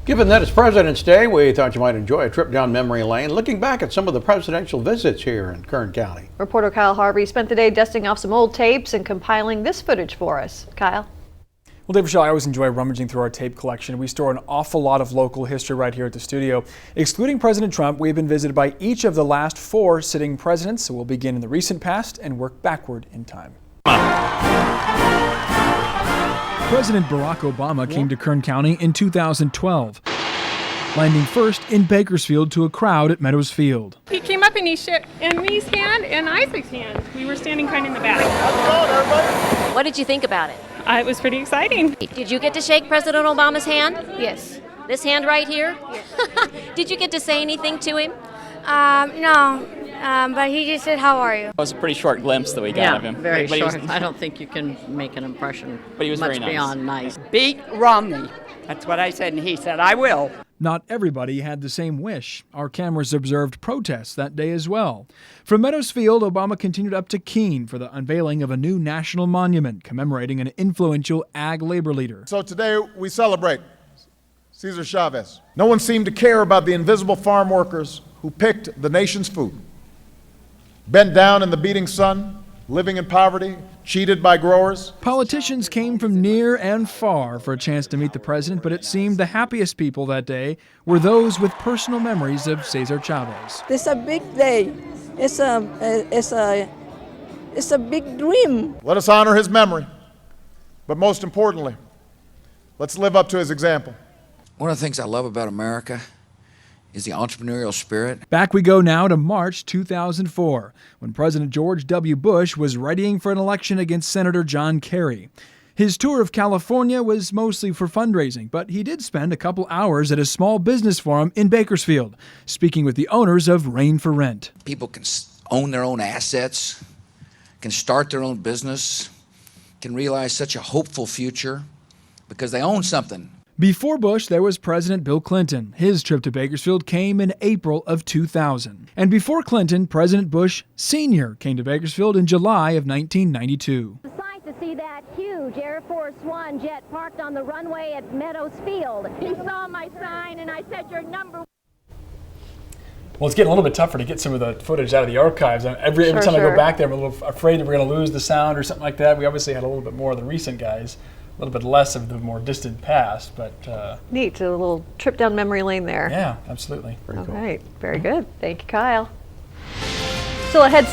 Given that it's President's Day, we thought you might enjoy a trip down memory lane, looking back at some of the presidential visits here in Kern County. Reporter Kyle Harvey spent the day dusting off some old tapes and compiling this footage for us. Kyle? Well, Dave Rochelle, I always enjoy rummaging through our tape collection. We store an awful lot of local history right here at the studio. Excluding President Trump, we've been visited by each of the last 4 sitting presidents, so we'll begin in the recent past and work backward in time. President Barack Obama came to Kern County in 2012, landing first in Bakersfield to a crowd at Meadows Field. He came up and he shook Emmy's hand and Isaac's hand. We were standing kind of in the back. What did you think about it? It was pretty exciting. Did you get to shake President Obama's hand? Yes. This hand right here? Yes. Did you get to say anything to him? No, but he just said, "How are you?" It was a pretty short glimpse that we got of him. Very But short. I don't think you can make an impression But he was much very nice. beyond nice. Beat Romney. That's what I said, and he said, "I will." Not everybody had the same wish. Our cameras observed protests that day as well. From Meadows Field, Obama continued up to Keene for the unveiling of a new national monument commemorating an influential ag labor leader. So today we celebrate Cesar Chavez. No one seemed to care about the invisible farm workers who picked the nation's food. Bent down in the beating sun, living in poverty, cheated by growers. Politicians came from near and far for a chance to meet the president, but it seemed the happiest people that day were those with personal memories of Cesar Chavez. This is a big day. It's a big dream. Let us honor his memory, but most importantly, let's live up to his example. One of the things I love about America is the entrepreneurial spirit. Back we go now to March 2004, when President George W. Bush was readying for an election against Senator John Kerry. His tour of California was mostly for fundraising, but he did spend a couple hours at a small business forum in Bakersfield, speaking with the owners of Rain for Rent. People can own their own assets, can start their own business, can realize such a hopeful future because they own something. Before Bush, there was President Bill Clinton. His trip to Bakersfield came in April of 2000. And before Clinton, President Bush Sr. came to Bakersfield in July of 1992. It's a sight to see that huge Air Force One jet parked on the runway at Meadows Field. He saw my sign and I said, "You're number." Well, it's getting a little bit tougher to get some of the footage out of the archives. Every time I go back there, I'm a little afraid that we're going to lose the sound or something like that. We obviously had a little bit more of the recent guys. A little bit less of the more distant past, but Neat, a little trip down memory lane there. Yeah, absolutely. All right, very good. Thank you, Kyle. Still ahead.